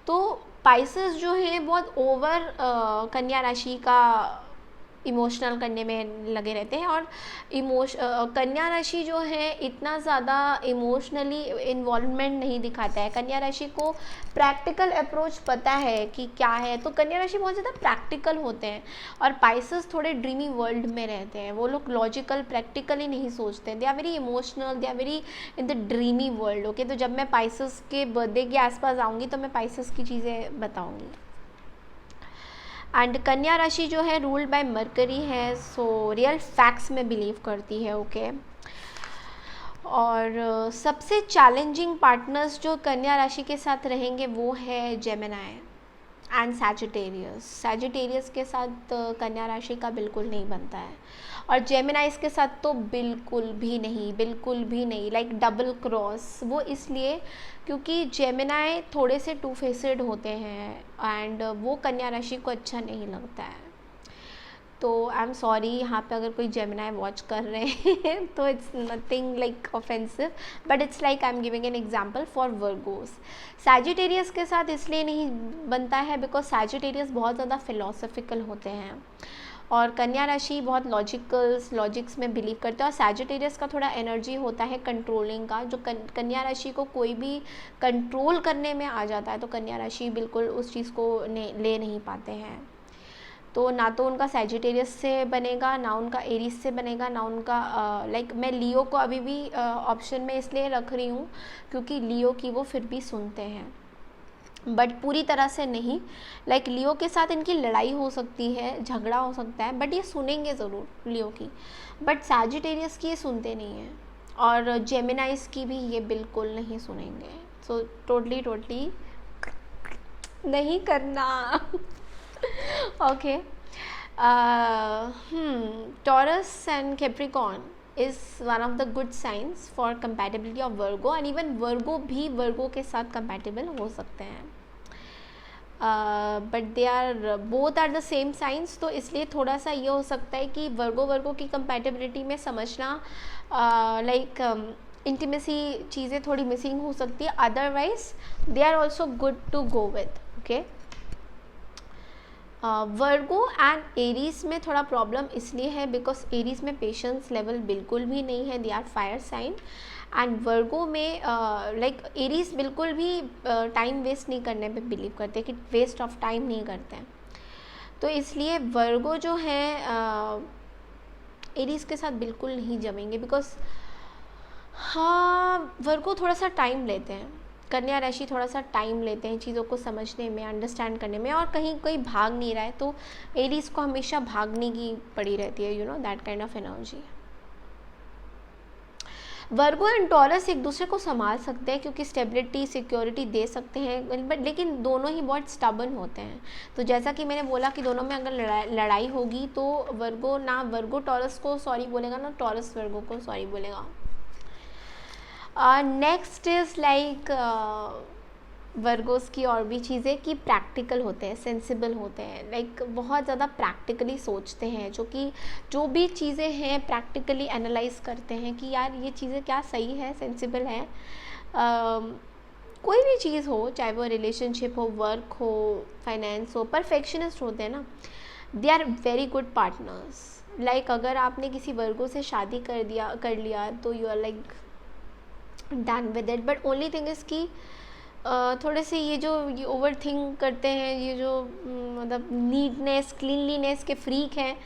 तो पाइसेस जो हैं बहुत ओवर कन्या राशि का इमोशनल करने में लगे रहते हैं, और कन्या राशि जो है इतना ज़्यादा इमोशनली इन्वॉल्वमेंट नहीं दिखाता है। कन्या राशि को प्रैक्टिकल अप्रोच पता है कि क्या है, तो कन्या राशि बहुत ज़्यादा प्रैक्टिकल होते हैं, और पाइसेस थोड़े ड्रीमी वर्ल्ड में रहते हैं, वो लोग लॉजिकल प्रैक्टिकली नहीं सोचते, they are very emotional, they are very in the dreamy world. Okay, तो जब मैं पाइसेस के बर्थडे के आसपास आऊँगी तो मैं पाइसेस की चीज़ें बताऊँगी। एंड कन्या राशि जो है रूल्ड बाय मरकरी है, सो रियल फैक्ट्स में बिलीव करती है। ओके, और सबसे चैलेंजिंग पार्टनर्स जो कन्या राशि के साथ रहेंगे वो है जेमिनाई एंड सैजिटेरियस। सैजिटेरियस के साथ कन्या राशि का बिल्कुल नहीं बनता है, और जेमिनाइज के साथ तो बिल्कुल भी नहीं, लाइक डबल क्रॉस। वो इसलिए क्योंकि जेमिनाई थोड़े से टू फेसेड होते हैं, एंड वो कन्या राशि को अच्छा नहीं लगता है। तो आई एम सॉरी यहाँ पे अगर कोई जेमिनाई वॉच कर रहे हैं तो it's nothing like offensive, but it's like I am giving an example for Virgo's. Sagittarius के साथ इसलिए नहीं बनता है बिकॉज सैजिटेरियस बहुत ज़्यादा फिलोसफिकल होते हैं, और कन्या राशि बहुत लॉजिक्स में बिलीव करते हैं, और सैजिटेरियस का थोड़ा एनर्जी होता है कंट्रोलिंग का, जो कन्या राशि को कोई भी कंट्रोल करने में आ जाता है तो कन्या राशि बिल्कुल उस चीज़ को ले नहीं पाते हैं। तो ना तो उनका सैजिटेरियस से बनेगा, ना उनका एरीज से बनेगा, ना उनका लाइक मैं लियो को अभी भी ऑप्शन में इसलिए रख रही हूँ क्योंकि लियो की वो फिर भी सुनते हैं, बट पूरी तरह से नहीं। लाइक लियो के साथ इनकी लड़ाई हो सकती है, झगड़ा हो सकता है, बट ये सुनेंगे ज़रूर लियो की, बट सैजिटेरियस की ये सुनते नहीं हैं। और जेमिनाइज की भी ये बिल्कुल नहीं सुनेंगे, सो टोटली नहीं करना। Okay, Taurus and Capricorn is one of the good signs for compatibility of Virgo, and even Virgo भी Virgo के साथ compatible हो सकते हैं, but they are both are the same signs, तो इसलिए थोड़ा सा ये हो सकता है कि वर्गो की कंपैटिबिलिटी में समझना लाइक इंटीमेसी चीज़ें थोड़ी मिसिंग हो सकती है, otherwise they are also good to go with. Okay, Virgo and Aries में थोड़ा प्रॉब्लम इसलिए है बिकॉज एरीज में पेशेंस लेवल बिल्कुल भी नहीं है, they are fire sign, and Virgo में लाइक एरीज बिल्कुल भी टाइम वेस्ट नहीं करने पे बिलीव करते, कि वेस्ट ऑफ टाइम नहीं करते हैं, तो इसलिए वर्गो जो है एरीज के साथ बिल्कुल नहीं जमेंगे, बिकॉज हाँ वर्गो थोड़ा सा टाइम लेते हैं, कन्या राशि थोड़ा सा टाइम लेते हैं चीज़ों को समझने में, अंडरस्टैंड करने में, और कहीं कोई भाग नहीं रहा है तो एरीज को हमेशा भागने की पड़ी रहती है, you know that kind of energy. Virgo and taurus एक दूसरे को संभाल सकते हैं क्योंकि स्टेबिलिटी सिक्योरिटी दे सकते हैं, बट लेकिन दोनों ही बहुत स्टबर्न होते हैं, तो जैसा कि मैंने बोला कि दोनों में अगर लड़ाई होगी तो वर्गो ना वर्गो टॉरस को सॉरी बोलेगा ना टॉरस वर्गो को सॉरी बोलेगा। नेक्स्ट इज़ लाइक वर्गोस की और भी चीज़ें कि प्रैक्टिकल होते हैं, सेंसिबल होते हैं, लाइक बहुत ज़्यादा प्रैक्टिकली सोचते हैं, जो भी चीज़ें हैं प्रैक्टिकली एनालाइज करते हैं कि यार ये चीज़ें क्या सही है, सेंसिबल है, कोई भी चीज़ हो, चाहे वो रिलेशनशिप हो, वर्क हो, फाइनेंस हो, परफेक्शनिस्ट होते हैं ना, they are very good partners. Like अगर आपने किसी वर्गो से शादी कर लिया तो you are like done with it, but only thing is कि थोड़े से ये ओवर थिंक करते हैं, ये जो मतलब नीटनेस क्लीनलीनेस के फ्रीक हैं,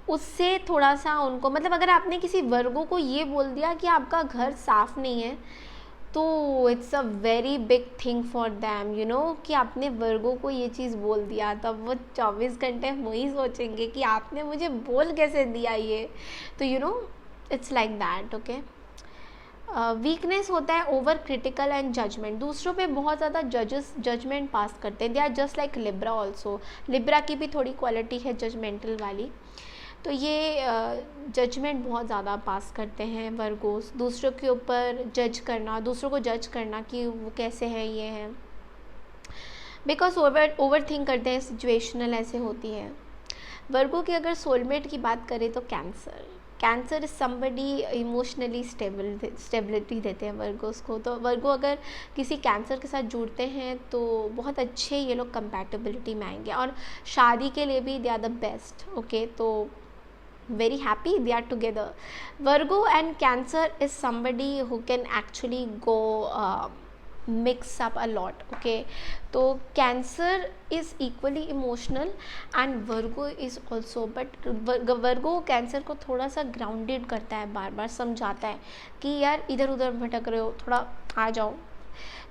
उससे थोड़ा सा उनको मतलब अगर आपने किसी वर्गो को ये बोल दिया कि आपका घर साफ़ नहीं है तो it's a very big thing for them, you know, कि आपने वर्गो को ये चीज़ बोल दिया, तब वो 24 घंटे वही सोचेंगे कि आपने मुझे बोल कैसे दिया ये, तो you know it's like that. Okay, weakness होता है ओवर क्रिटिकल एंड जजमेंट, दूसरों पे बहुत ज़्यादा जजमेंट पास करते हैं, they are just like Libra also, Libra की भी थोड़ी क्वालिटी है जजमेंटल वाली, तो ये जजमेंट बहुत ज़्यादा पास करते हैं वर्गोस, दूसरों के ऊपर जज करना, दूसरों को जज करना कि वो कैसे हैं, ये हैं, बिकॉज ओवर थिंक करते हैं, सिचुएशनल ऐसे होती है। वर्गो की अगर सोलमेट की बात करें तो cancer is somebody emotionally stability देते हैं वर्गोस को, तो वर्गो अगर किसी कैंसर के साथ जुड़ते हैं तो बहुत अच्छे ये लोग कंपैटिबिलिटी में आएंगे, और शादी के लिए भी they are the best. Okay, तो very happy they are together. Virgo and Cancer is somebody who can actually go mix up a lot. Okay, तो Cancer is equally emotional and Virgo is also, but Virgo Cancer को थोड़ा सा grounded करता है, बार बार समझाता है कि यार इधर उधर भटक रहे हो, थोड़ा आ जाओ,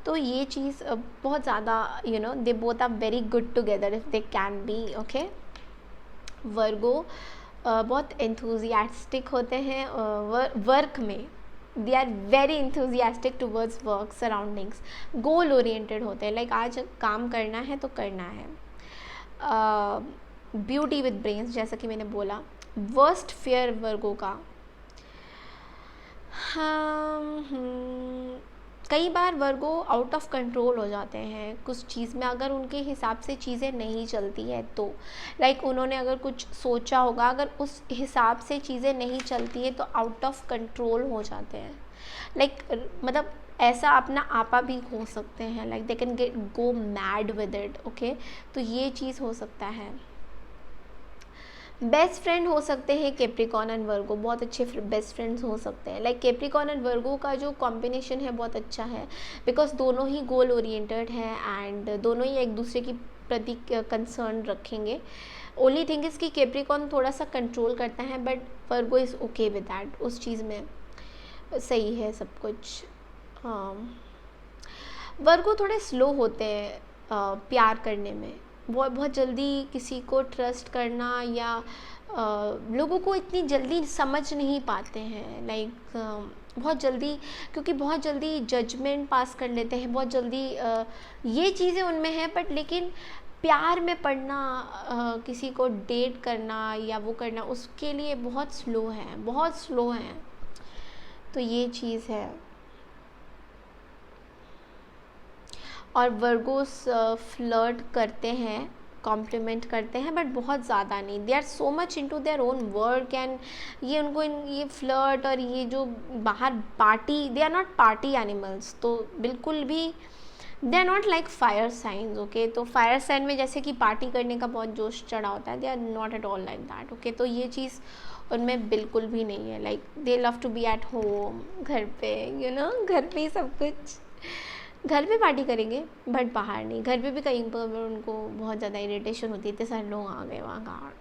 तो ये चीज़ बहुत ज़्यादा you know they both are very good together if they can be. Okay, Virgo बहुत एंथुजियास्टिक होते हैं वर्क में, they are very enthusiastic towards work surroundings, goal oriented होते हैं, लाइक आज काम करना है तो करना है, ब्यूटी विद ब्रेन्स जैसा कि मैंने बोला। वर्स्ट फेयर वर्गो का, कई बार वर्गो आउट ऑफ कंट्रोल हो जाते हैं कुछ चीज़ में, अगर उनके हिसाब से चीज़ें नहीं चलती है तो, लाइक उन्होंने अगर कुछ सोचा होगा, अगर उस हिसाब से चीज़ें नहीं चलती है तो आउट ऑफ कंट्रोल हो जाते हैं, लाइक मतलब ऐसा अपना आपा भी हो सकते हैं, like they can go mad with it. Okay, तो ये चीज़ हो सकता है। बेस्ट फ्रेंड हो सकते हैं कैप्रिकॉर्न एंड वर्गो, बहुत अच्छे बेस्ट फ्रेंड्स हो सकते हैं, लाइक कैप्रिकॉर्न एंड वर्गो का जो कॉम्बिनेशन है बहुत अच्छा है, बिकॉज दोनों ही गोल ओरिएंटेड हैं एंड दोनों ही एक दूसरे की प्रति कंसर्न रखेंगे। ओनली थिंग इज़ कि कैप्रिकॉर्न थोड़ा सा कंट्रोल करता है, but Virgo is okay with that, उस चीज़ में सही है सब कुछ। वर्गो थोड़े स्लो होते हैं प्यार करने में, बहुत जल्दी किसी को ट्रस्ट करना या लोगों को इतनी जल्दी समझ नहीं पाते हैं, लाइक बहुत जल्दी, क्योंकि बहुत जल्दी जजमेंट पास कर लेते हैं, बहुत जल्दी ये चीज़ें उनमें हैं, बट लेकिन प्यार में पड़ना, किसी को डेट करना या वो करना, उसके लिए बहुत स्लो हैं, बहुत स्लो हैं। तो ये चीज़ है। और वर्गोस फ्लर्ट करते हैं, कॉम्प्लीमेंट करते हैं, बट बहुत ज़्यादा नहीं। They are so much into their own work and ये उनको ये फ्लर्ट और ये जो बाहर party, they are not party animals. तो बिल्कुल भी they are not like fire signs, okay. तो फायर साइन में जैसे कि पार्टी करने का बहुत जोश चढ़ा होता है, they are not at all like that, okay. तो ये चीज़ उनमें बिल्कुल भी नहीं है। Like they love to be at home, घर पे, यू नो, घर पे ही सब कुछ। घर पे पार्टी करेंगे बट बाहर नहीं। घर पे भी कहीं पर उनको बहुत ज़्यादा इरिटेशन होती है, इतने सारे लोग आ गए वहाँ का।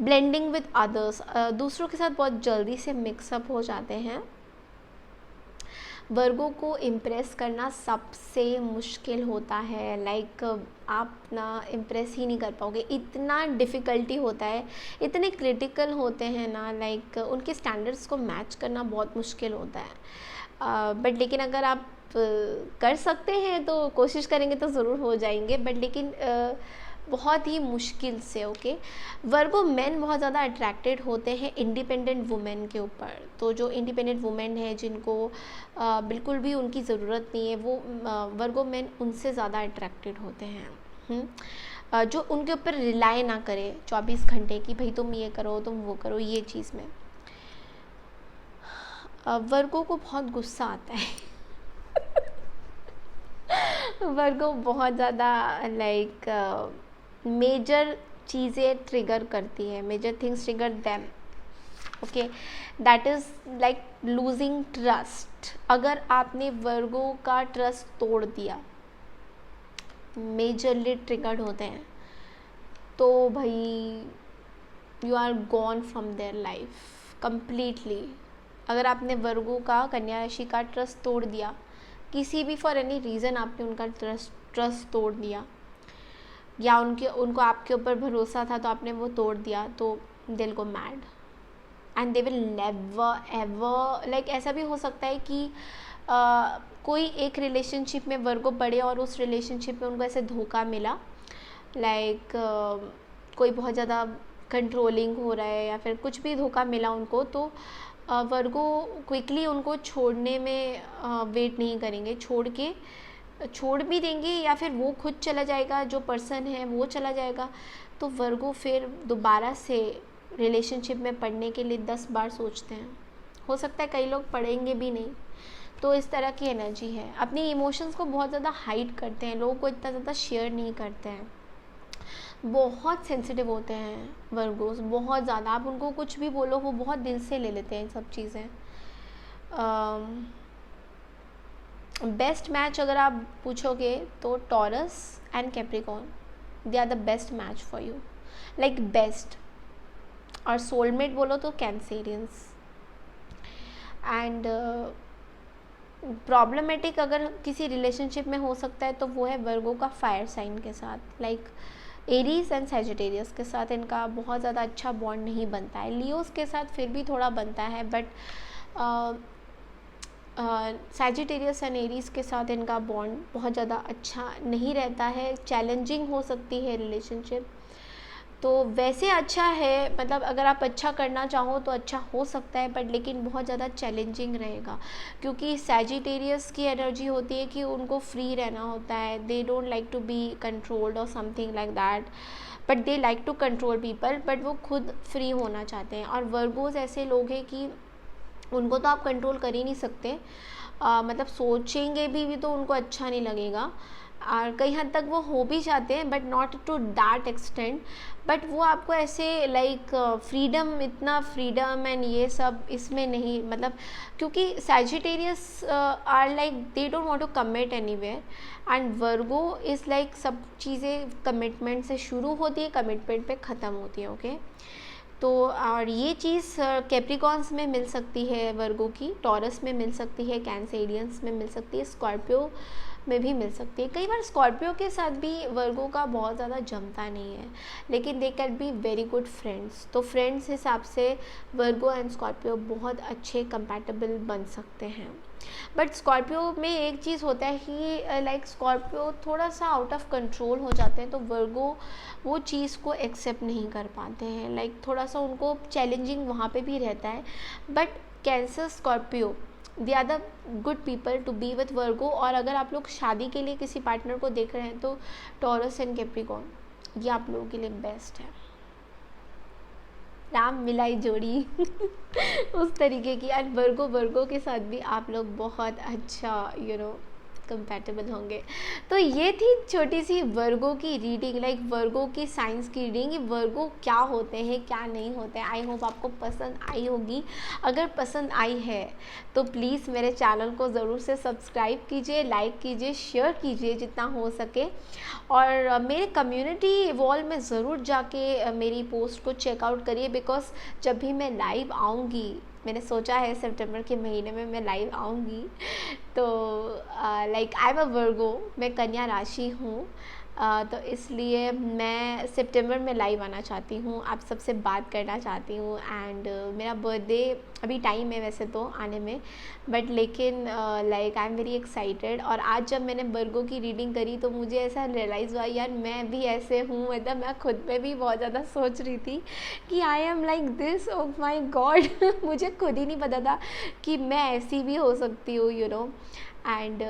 ब्लेंडिंग विद अदर्स, दूसरों के साथ बहुत जल्दी से मिक्सअप हो जाते हैं। वर्गों को इम्प्रेस करना सबसे मुश्किल होता है। लाइक आप ना इम्प्रेस ही नहीं कर पाओगे, इतना डिफ़िकल्टी होता है, इतने क्रिटिकल होते हैं ना। लाइक उनके स्टैंडर्ड्स को मैच करना बहुत मुश्किल होता है। बट लेकिन अगर आप कर सकते हैं तो कोशिश करेंगे तो ज़रूर हो जाएंगे, बट लेकिन बहुत ही मुश्किल से, ओके। वर्गो मेन बहुत ज़्यादा अट्रैक्टेड होते हैं इंडिपेंडेंट वुमेन के ऊपर। तो जो इंडिपेंडेंट वुमेन है, जिनको बिल्कुल भी उनकी ज़रूरत नहीं है, वो वर्गो मेन उनसे ज़्यादा अट्रैक्टेड होते हैं। जो उनके ऊपर रिलाई ना करे 24 घंटे कि भाई तुम ये करो, तुम वो करो, ये चीज़ में वर्गो को बहुत गुस्सा आता है। वर्गो बहुत ज़्यादा लाइक मेजर चीज़ें ट्रिगर करती है, major things trigger them, okay. That is like losing trust. अगर आपने वर्गो का ट्रस्ट तोड़ दिया, मेजरली ट्रिगर्ड होते हैं, तो भाई you are gone from their life completely. अगर आपने वर्गो का, कन्या राशि का ट्रस्ट तोड़ दिया, किसी भी फॉर एनी रीज़न आपने उनका ट्रस्ट तोड़ दिया, या उनको आपके ऊपर भरोसा था तो आपने वो तोड़ दिया, तो दिल को mad and they will never ever. Like ऐसा भी हो सकता है कि कोई एक रिलेशनशिप में वर्गो पड़े और उस रिलेशनशिप में उनको ऐसे धोखा मिला, लाइक कोई बहुत ज़्यादा कंट्रोलिंग हो रहा है या फिर कुछ भी धोखा मिला उनको, तो वर्गो क्विकली उनको छोड़ने में वेट नहीं करेंगे, छोड़ भी देंगे या फिर वो खुद चला जाएगा, जो पर्सन है वो चला जाएगा। तो वर्गो फिर दोबारा से रिलेशनशिप में पढ़ने के लिए 10 बार सोचते हैं। हो सकता है कई लोग पढ़ेंगे भी नहीं। तो इस तरह की एनर्जी है। अपनी इमोशंस को बहुत ज़्यादा हाइड करते हैं, लोगों को इतना ज़्यादा शेयर नहीं करते हैं, बहुत सेंसिटिव होते हैं वर्गोस, बहुत ज़्यादा। आप उनको कुछ भी बोलो, वो बहुत दिल से ले लेते हैं सब चीज़ें। बेस्ट मैच अगर आप पूछोगे तो Taurus and Capricorn, they are the best match for you, like best. और सोलमेट बोलो तो कैंसेरियंस। एंड प्रॉब्लमेटिक अगर किसी रिलेशनशिप में हो सकता है तो वो है वर्गो का फायर साइन के साथ। लाइक एरीज एंड सैजिटेरियस के साथ इनका बहुत ज़्यादा अच्छा बॉन्ड नहीं बनता है। लियोस के साथ फिर भी थोड़ा बनता है, बट सैजिटेरियस एंड एरीज के साथ इनका बॉन्ड बहुत ज़्यादा अच्छा नहीं रहता है, चैलेंजिंग हो सकती है रिलेशनशिप। तो वैसे अच्छा है, मतलब अगर आप अच्छा करना चाहो तो अच्छा हो सकता है, बट लेकिन बहुत ज़्यादा चैलेंजिंग रहेगा, क्योंकि सैजिटेरियस की एनर्जी होती है कि उनको फ्री रहना होता है। They don't like to be controlled और something like that, but they like to control people, but वो खुद फ्री होना चाहते हैं। और वर्गोज ऐसे लोग हैं कि उनको तो आप कंट्रोल कर ही नहीं सकते, मतलब सोचेंगे भी तो उनको अच्छा नहीं लगेगा, और कई हद तक वो हो भी जाते हैं, but not to that extent. But वो आपको ऐसे लाइक फ्रीडम, इतना फ्रीडम एंड ये सब इसमें नहीं, मतलब क्योंकि Sagittarius are like they don't want to commit anywhere, and Virgo is like सब चीज़ें कमिटमेंट से शुरू होती है, कमिटमेंट पे ख़त्म होती है, ओके। तो और ये चीज़ कैप्रिकॉर्न्स में मिल सकती है वर्गो की, टॉरस में मिल सकती है, कैंसेरियंस में मिल सकती है, स्कॉर्पियो में भी मिल सकती है। कई बार स्कॉर्पियो के साथ भी वर्गो का बहुत ज़्यादा जमता नहीं है, लेकिन they can be very good friends. तो फ्रेंड्स हिसाब से वर्गो एंड स्कॉर्पियो बहुत अच्छे कंपैटिबल बन सकते हैं। बट स्कॉर्पियो में एक चीज़ होता है कि लाइक स्कॉर्पियो थोड़ा सा आउट ऑफ कंट्रोल हो जाते हैं, तो वर्गो वो चीज़ को एक्सेप्ट नहीं कर पाते हैं, लाइक थोड़ा सा उनको चैलेंजिंग वहाँ पे भी रहता है। But Cancer, Scorpio, they are the good people to be with Virgo. और अगर आप लोग शादी के लिए किसी पार्टनर को देख रहे हैं तो टॉरस एंड कैप्रिकॉर्न ये आप लोगों के लिए बेस्ट है। राम मिलाई जोड़ी उस तरीके की। एंड वर्गो के साथ भी आप लोग बहुत अच्छा कंपैटिबल होंगे। तो ये थी छोटी सी वर्गो की रीडिंग, लाइक वर्गो की साइंस की रीडिंग, कि वर्गो क्या होते हैं क्या नहीं होते हैं। आई होप आपको पसंद आई होगी। अगर पसंद आई है तो प्लीज़ मेरे चैनल को ज़रूर से सब्सक्राइब कीजिए, लाइक कीजिए, शेयर कीजिए जितना हो सके। और मेरे कम्युनिटी वॉल में ज़रूर जाके मेरी पोस्ट को चेकआउट करिए, बिकॉज जब भी मैं लाइव आऊँगी, मैंने सोचा है सितंबर के महीने में मैं लाइव आऊँगी, तो लाइक आई एम अ वर्गो, मैं कन्या राशि हूँ, तो इसलिए मैं सितंबर में लाइव आना चाहती हूँ, आप सबसे बात करना चाहती हूँ। एंड मेरा बर्थडे अभी टाइम है वैसे तो आने में, बट लेकिन like I am very excited. और आज जब मैंने वर्गो की रीडिंग करी तो मुझे ऐसा रियलाइज़ हुआ, यार मैं भी ऐसे हूँ। मतलब मैं खुद पे भी बहुत ज़्यादा सोच रही थी कि I am like this, oh my God मुझे खुद ही नहीं पता था कि मैं ऐसी भी हो सकती हूँ, एंड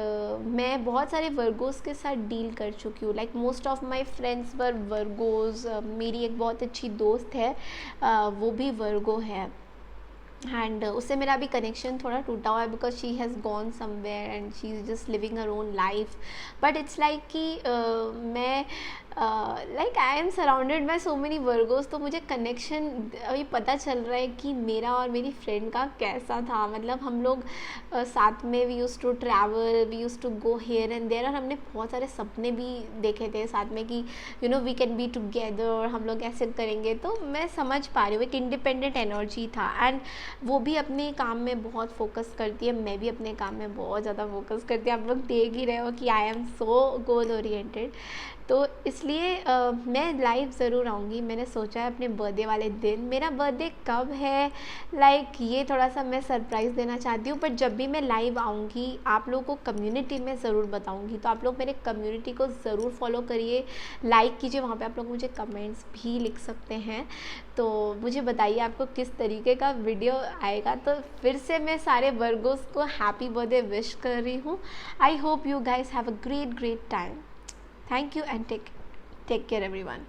मैं बहुत सारे वर्गोज़ के साथ डील कर चुकी हूँ। Like most of my friends were Virgos. मेरी एक बहुत अच्छी दोस्त है, वो भी वर्गो है, एंड उससे मेरा अभी कनेक्शन थोड़ा टूटा हुआ है, because she has gone somewhere and she is just living her own life. But it's like कि मैं like I am surrounded by so many Virgos, तो मुझे कनेक्शन अभी पता चल रहा है कि मेरा और मेरी फ्रेंड का कैसा था। मतलब हम लोग साथ में we use to travel, we use to go here and there, और हमने बहुत सारे सपने भी देखे थे साथ में कि वी कैन बी टुगेदर और हम लोग ऐसे करेंगे। तो मैं समझ पा रही हूँ, एक इंडिपेंडेंट एनर्जी था। एंड वो भी अपने काम में बहुत फोकस करती है, मैं भी अपने काम में बहुत ज़्यादा फोकस करती है। आप लोग देख ही रहे हो कि I am so goal oriented. तो इसलिए मैं लाइव ज़रूर आऊँगी। मैंने सोचा है अपने बर्थडे वाले दिन। मेरा बर्थडे कब है, लाइक ये थोड़ा सा मैं सरप्राइज़ देना चाहती हूँ, बट जब भी मैं लाइव आऊँगी आप लोगों को कम्युनिटी में ज़रूर बताऊँगी। तो आप लोग मेरे कम्युनिटी को ज़रूर फॉलो करिए, लाइक कीजिए, वहाँ पे आप लोग मुझे कमेंट्स भी लिख सकते हैं। तो मुझे बताइए आपको किस तरीके का वीडियो आएगा। तो फिर से मैं सारे वर्गोस को हैप्पी बर्थडे विश कर रही हूँ। I hope you guys have a great time. Thank you and take care everyone.